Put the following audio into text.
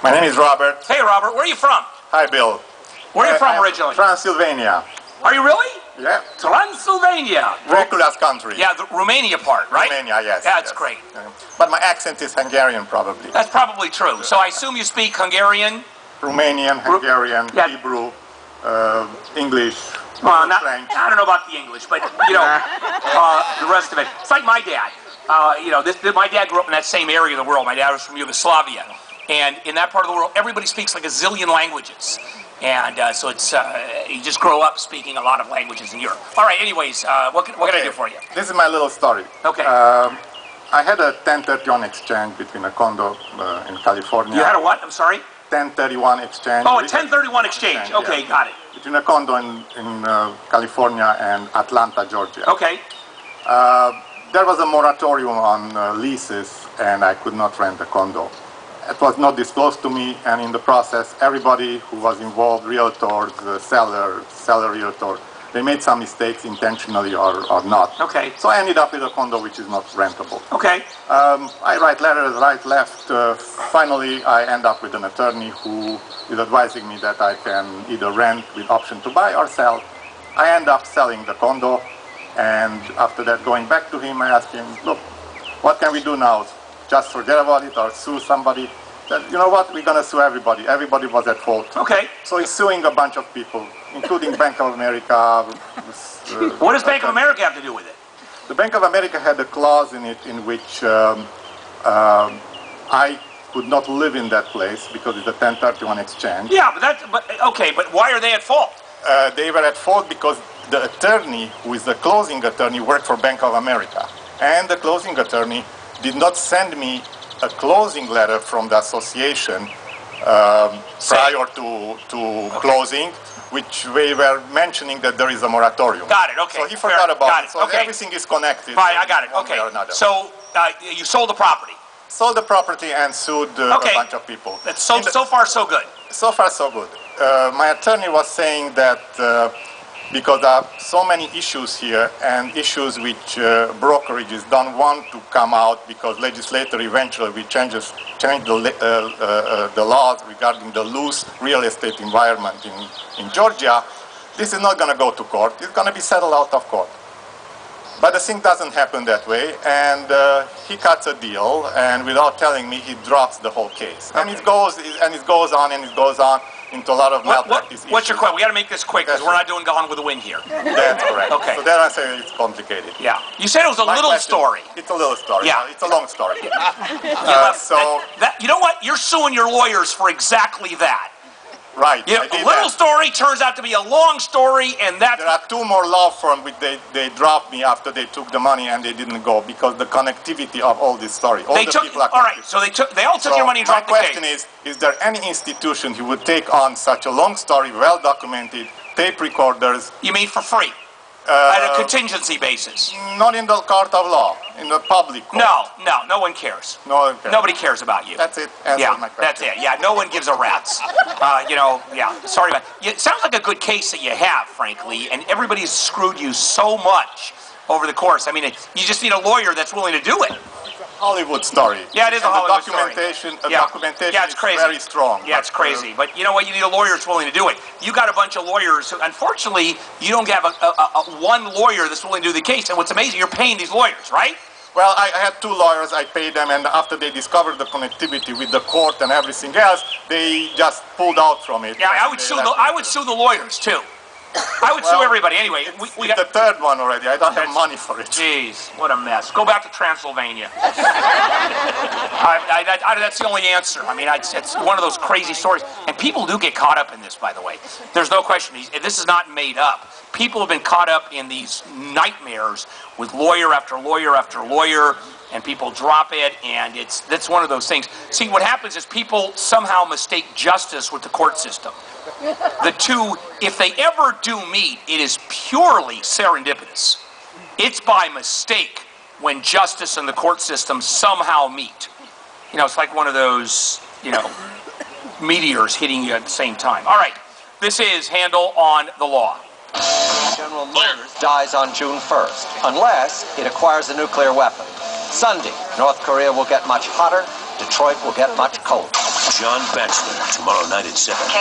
My name is Robert. Hey, Robert. Where are you from? Hi, Bill. Where are you from originally? Transylvania. Are you really? Yeah. Transylvania. Dracula's country. Yeah, the Romania part, right? Romania, yes. That's yes. great. But my accent is Hungarian, probably. That's probably true. So I assume you speak Hungarian? Romanian, Hungarian, Hebrew, English, French. I don't know about the English, but, the rest of it. It's like my dad. My dad grew up in that same area of the world. My dad was from Yugoslavia. And in that part of the world, everybody speaks like a zillion languages. And so it's you just grow up speaking a lot of languages in Europe. All right, anyways, what can I do for you? This is my little story. Okay. I had a 1031 exchange between a condo in California. You had a what? I'm sorry? 1031 exchange. Oh, a 1031 exchange. Okay, yeah. Got it. Between a condo in California and Atlanta, Georgia. Okay. There was a moratorium on leases, and I could not rent a condo. It was not disclosed to me, and in the process, everybody who was involved, realtors, seller realtor, they made some mistakes intentionally or not. Okay. So I ended up with a condo which is not rentable. Okay. I write letters, right, left. Finally, I end up with an attorney who is advising me that I can either rent with option to buy or sell. I end up selling the condo, and after that, going back to him, I asked him, look, what can we do now? Just forget about it or sue somebody? Then, you know what, we're going to sue everybody. Everybody was at fault. Okay. So he's suing a bunch of people, including Bank of America. What does Bank of America have to do with it? The Bank of America had a clause in it in which I could not live in that place because it's a 1031 exchange. Yeah, but why are they at fault? They were at fault because the attorney, who is the closing attorney, worked for Bank of America. And the closing attorney did not send me a closing letter from the association prior to closing, which we were mentioning that there is a moratorium. Got it, okay. So he forgot about it. So okay. Everything is connected. Right, I got it, okay. So you sold the property? Sold the property and sued a bunch of people. That's so far so good. So far so good. My attorney was saying that because there are so many issues here and issues which brokerages don't want to come out because legislator eventually will change the laws regarding the loose real estate environment in Georgia. This is not going to go to court. It's going to be settled out of court. But the thing doesn't happen that way, and he cuts a deal, and without telling me, he drops the whole case. And it goes on into a lot of malpractice issues. What's your question? We got to make this quick because we're not doing Gone with the Wind here. That's correct. Okay. So that I say it's complicated. Yeah. You said it was a little story. It's a little story. Yeah. It's a long story. You know what? You're suing your lawyers for exactly that. Right. A little story turns out to be a long story, and that's... There are two more law firms which they dropped me after they took the money and they didn't go because the connectivity of all this story. All right, so they all took your money and dropped the case. My question is there any institution who would take on such a long story, well documented, tape recorders? You mean for free? At a contingency basis? Not in the court of law, in the public court. No one cares. No one cares. Nobody cares about you. That's it. Answer my question. That's it. Yeah, no one gives a rat's. Sorry about it. It sounds like a good case that you have, frankly, and everybody's screwed you so much over the course. I mean, you just need a lawyer that's willing to do it. Hollywood story. Yeah, it is a Hollywood story. Documentation it's crazy. Is very strong. Yeah, it's crazy. But you know what? You need a lawyer that's willing to do it. You got a bunch of lawyers who, unfortunately, you don't have one lawyer that's willing to do the case. And what's amazing, you're paying these lawyers, right? Well, I had two lawyers. I paid them, and after they discovered the connectivity with the court and everything else, they just pulled out from it. Yeah, I would sue the lawyers too. I would sue everybody. Anyway, we got the third one already. I don't have money for it. Jeez, what a mess. Go back to Transylvania. That's the only answer. I mean, it's one of those crazy stories. And people do get caught up in this, by the way. There's no question. This is not made up. People have been caught up in these nightmares with lawyer after lawyer after lawyer, and people drop it, and that's one of those things. See, what happens is people somehow mistake justice with the court system. The two, if they ever do meet, it is purely serendipitous. It's by mistake when justice and the court system somehow meet. It's like one of those, meteors hitting you at the same time. All right, this is Handel on the Law. General Motors dies on June 1st, unless it acquires a nuclear weapon. Sunday, North Korea will get much hotter, Detroit will get much colder. John Batchelor tomorrow night at 7.